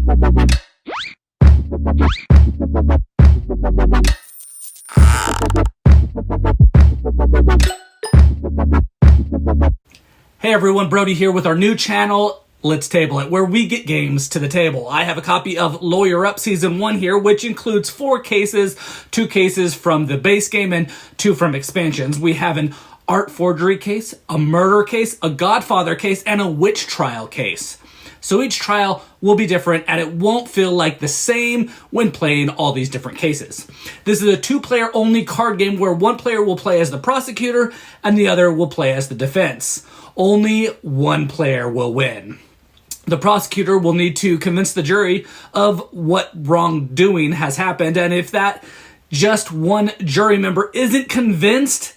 Hey everyone, Brody here with our new channel, Let's Table It, where we get games to the table. I have a copy of Lawyer Up Season 1 here, which includes 4 cases, 2 cases from the base game and 2 from expansions. We have an art forgery case, a murder case, a Godfather case, and a witch trial case. So each trial will be different and it won't feel like the same when playing all these different cases. This is a 2-player only card game where one player will play as the prosecutor and the other will play as the defense. Only one player will win. The prosecutor will need to convince the jury of what wrongdoing has happened, and if that just one jury member isn't convinced,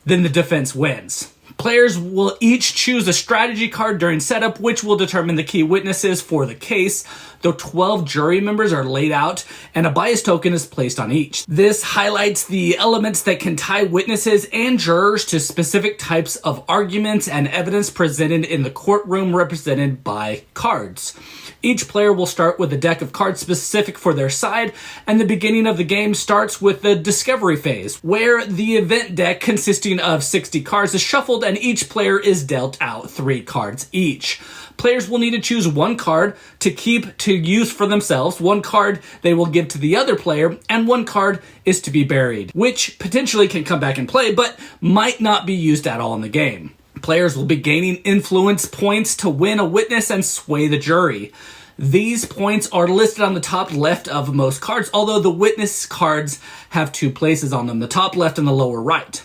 then the defense wins. Players will each choose a strategy card during setup, which will determine the key witnesses for the case. The 12 jury members are laid out, and a bias token is placed on each. This highlights the elements that can tie witnesses and jurors to specific types of arguments and evidence presented in the courtroom represented by cards. Each player will start with a deck of cards specific for their side, and the beginning of the game starts with the discovery phase, where the event deck consisting of 60 cards is shuffled and each player is dealt out 3 cards each. Players will need to choose one card to keep to use for themselves, one card they will give to the other player, and one card is to be buried, which potentially can come back and play, but might not be used at all in the game. Players will be gaining influence points to win a witness and sway the jury. These points are listed on the top left of most cards, although the witness cards have 2 places on them, the top left and the lower right.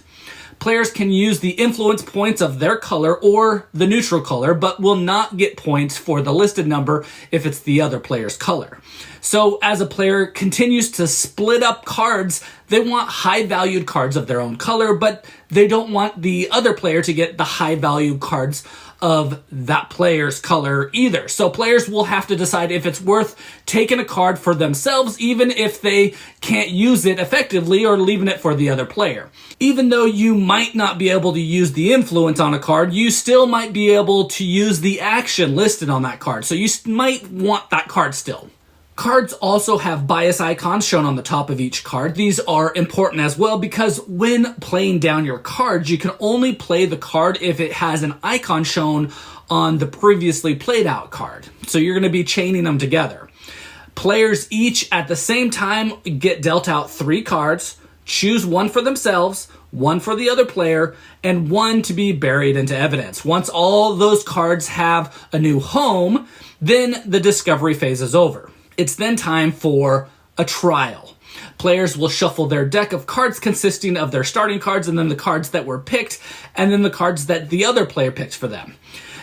Players can use the influence points of their color or the neutral color, but will not get points for the listed number if it's the other player's color. So as a player continues to split up cards, they want high-valued cards of their own color, but they don't want the other player to get the high-valued cards of that player's color either. So players will have to decide if it's worth taking a card for themselves, even if they can't use it effectively, or leaving it for the other player. Even though you might not be able to use the influence on a card, you still might be able to use the action listed on that card. So you might want that card still. Cards also have bias icons shown on the top of each card. These are important as well because when playing down your cards, you can only play the card if it has an icon shown on the previously played out card. So you're going to be chaining them together. Players each at the same time get dealt out 3 cards, choose one for themselves, one for the other player, and one to be buried into evidence. Once all those cards have a new home, then the discovery phase is over. It's then time for a trial. Players will shuffle their deck of cards consisting of their starting cards and then the cards that were picked and then the cards that the other player picked for them.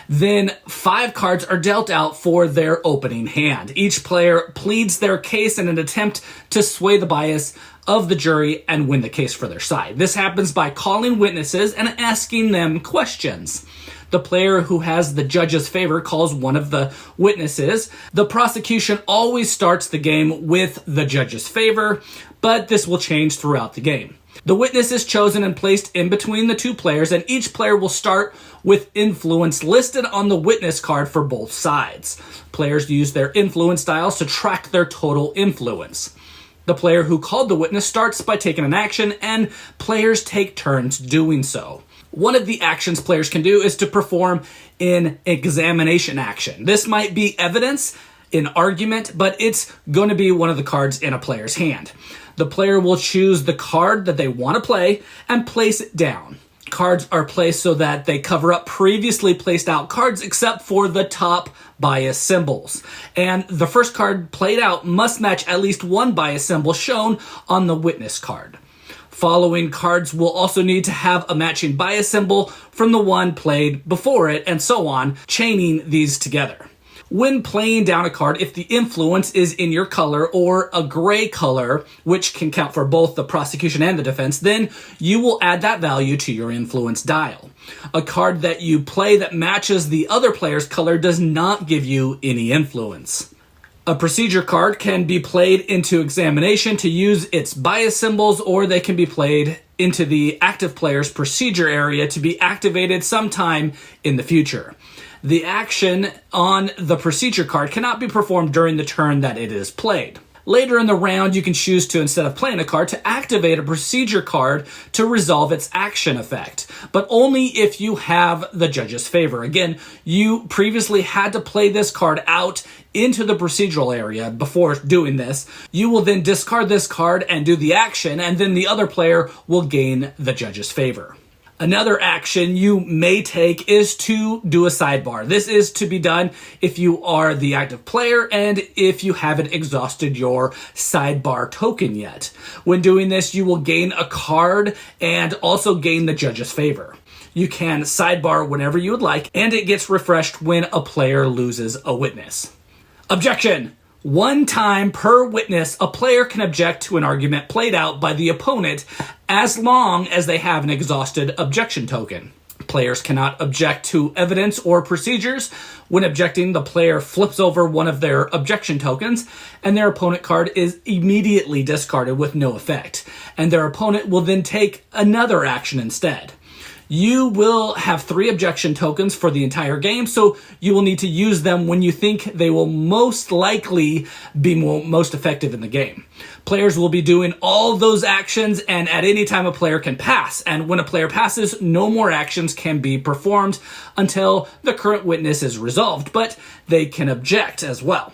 Then 5 cards are dealt out for their opening hand. Each player pleads their case in an attempt to sway the bias of the jury and win the case for their side. This happens by calling witnesses and asking them questions. The player who has the judge's favor calls one of the witnesses. The prosecution always starts the game with the judge's favor, but this will change throughout the game. The witness is chosen and placed in between the 2 players, and each player will start with influence listed on the witness card for both sides. Players use their influence dials to track their total influence. The player who called the witness starts by taking an action, and players take turns doing so. One of the actions players can do is to perform an examination action. This might be evidence, an argument, but it's going to be one of the cards in a player's hand. The player will choose the card that they want to play and place it down. Cards are placed so that they cover up previously placed out cards except for the top bias symbols. And the first card played out must match at least one bias symbol shown on the witness card. Following cards will also need to have a matching bias symbol from the one played before it, and so on, chaining these together. When playing down a card, if the influence is in your color or a gray color, which can count for both the prosecution and the defense, then you will add that value to your influence dial. A card that you play that matches the other player's color does not give you any influence. A procedure card can be played into examination to use its bias symbols, or they can be played into the active player's procedure area to be activated sometime in the future. The action on the procedure card cannot be performed during the turn that it is played. Later in the round, you can choose to, instead of playing a card, to activate a procedure card to resolve its action effect, but only if you have the judge's favor. Again, you previously had to play this card out into the procedural area before doing this. You will then discard this card and do the action, and then the other player will gain the judge's favor. Another action you may take is to do a sidebar. This is to be done if you are the active player and if you haven't exhausted your sidebar token yet. When doing this, you will gain a card and also gain the judge's favor. You can sidebar whenever you would like, and it gets refreshed when a player loses a witness. Objection! One time per witness, a player can object to an argument played out by the opponent as long as they have an exhausted objection token. Players cannot object to evidence or procedures. When objecting, the player flips over one of their objection tokens, and their opponent card is immediately discarded with no effect, and their opponent will then take another action instead. You will have 3 objection tokens for the entire game, so you will need to use them when you think they will most likely be most effective in the game. Players will be doing all those actions, and at any time a player can pass. And when a player passes, no more actions can be performed until the current witness is resolved, but they can object as well.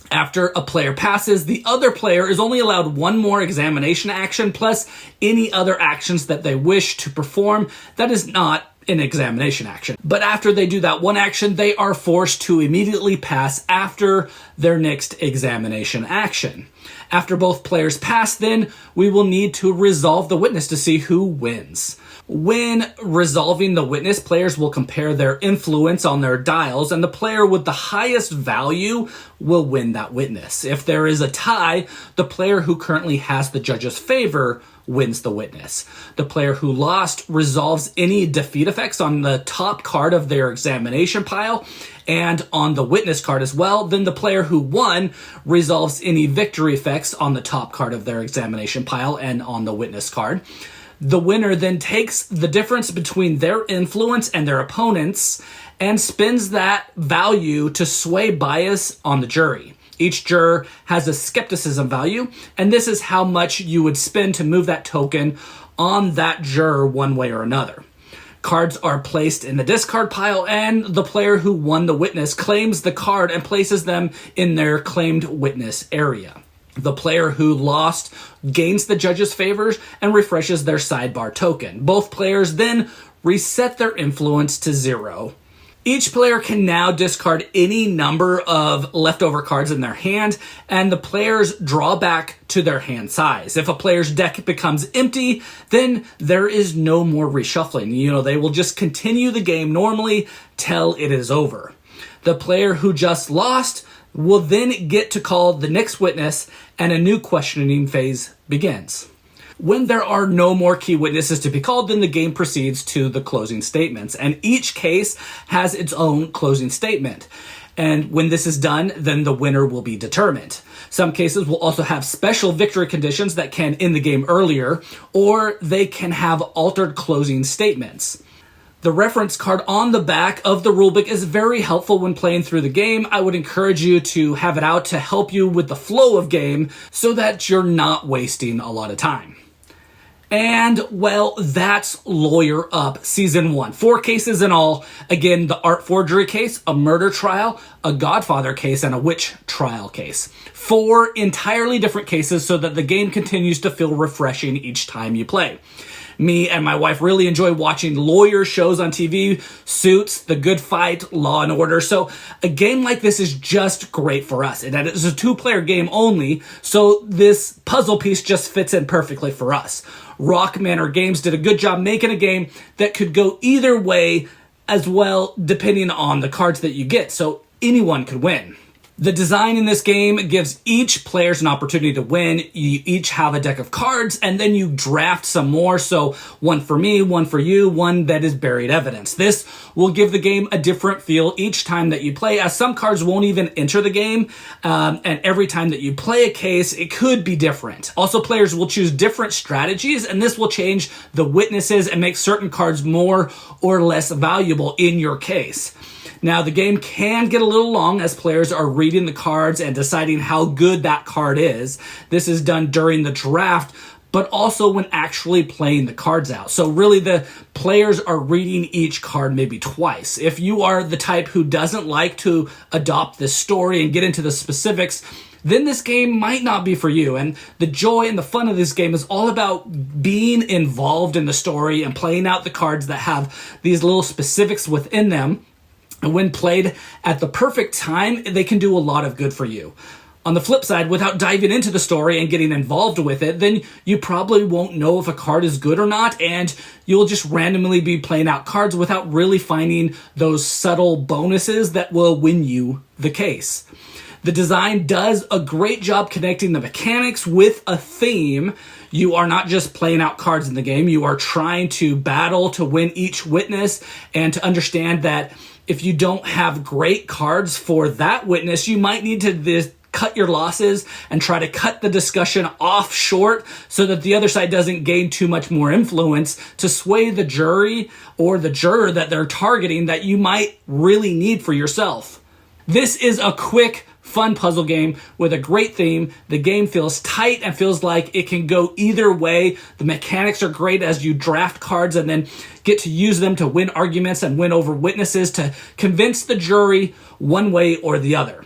After a player passes, the other player is only allowed one more examination action plus any other actions that they wish to perform that is not an examination action. But after they do that one action, they are forced to immediately pass after their next examination action. After both players pass, then we will need to resolve the witness to see who wins. When resolving the witness, players will compare their influence on their dials, and the player with the highest value will win that witness. If there is a tie, the player who currently has the judge's favor wins the witness. The player who lost resolves any defeat effects on the top card of their examination pile and on the witness card as well. Then the player who won resolves any victory effects on the top card of their examination pile and on the witness card. The winner then takes the difference between their influence and their opponents and spends that value to sway bias on the jury. Each juror has a skepticism value, and this is how much you would spend to move that token on that juror one way or another. Cards are placed in the discard pile, and the player who won the witness claims the card and places them in their claimed witness area. The player who lost gains the judge's favors and refreshes their sidebar token. Both players then reset their influence to 0. Each player can now discard any number of leftover cards in their hand, and the players draw back to their hand size. If a player's deck becomes empty, then there is no more reshuffling. They will just continue the game normally till it is over. The player who just lost will then get to call the next witness, and a new questioning phase begins. When there are no more key witnesses to be called, then the game proceeds to the closing statements, and each case has its own closing statement. And when this is done, then the winner will be determined. Some cases will also have special victory conditions that can end the game earlier, or they can have altered closing statements. The reference card on the back of the rulebook is very helpful when playing through the game. I would encourage you to have it out to help you with the flow of game so that you're not wasting a lot of time. And, well, that's Lawyer Up Season 1. 4 cases in all. Again, the art forgery case, a murder trial, a Godfather case, and a witch trial case. 4 entirely different cases so that the game continues to feel refreshing each time you play. Me and my wife really enjoy watching lawyer shows on TV, Suits, The Good Fight, Law and Order. So a game like this is just great for us. And it is a 2-player game only, so this puzzle piece just fits in perfectly for us. Manor Games did a good job making a game that could go either way as well, depending on the cards that you get. So anyone could win. The design in this game gives each player an opportunity to win. You each have a deck of cards, and then you draft some more. So one for me, one for you, one that is buried evidence. This will give the game a different feel each time that you play, as some cards won't even enter the game. And every time that you play a case, it could be different. Also, players will choose different strategies, and this will change the witnesses and make certain cards more or less valuable in your case. Now, the game can get a little long as players are reading the cards and deciding how good that card is. This is done during the draft, but also when actually playing the cards out. So really, the players are reading each card maybe twice. If you are the type who doesn't like to adopt this story and get into the specifics, then this game might not be for you. And the joy and the fun of this game is all about being involved in the story and playing out the cards that have these little specifics within them. And when played at the perfect time, they can do a lot of good for you. On the flip side, without diving into the story and getting involved with it, then you probably won't know if a card is good or not, and you'll just randomly be playing out cards without really finding those subtle bonuses that will win you the case. The design does a great job connecting the mechanics with a theme. You are not just playing out cards in the game, you are trying to battle to win each witness and to understand that if you don't have great cards for that witness, you might need to cut your losses and try to cut the discussion off short so that the other side doesn't gain too much more influence to sway the jury or the juror that they're targeting that you might really need for yourself. This is a quick, fun puzzle game with a great theme. The game feels tight and feels like it can go either way. The mechanics are great as you draft cards and then get to use them to win arguments and win over witnesses to convince the jury one way or the other.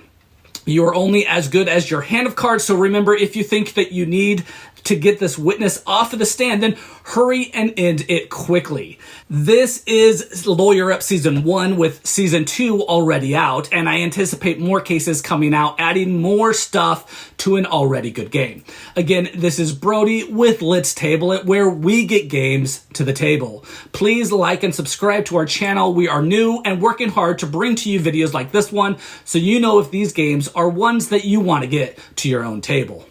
You are only as good as your hand of cards, so remember, if you think that you need to get this witness off of the stand, then hurry and end it quickly. This is Lawyer Up Season 1 with Season 2 already out, and I anticipate more cases coming out, adding more stuff to an already good game. Again, this is Brody with Let's Table It, where we get games to the table. Please like and subscribe to our channel. We are new and working hard to bring to you videos like this one, so you know if these games are ones that you want to get to your own table.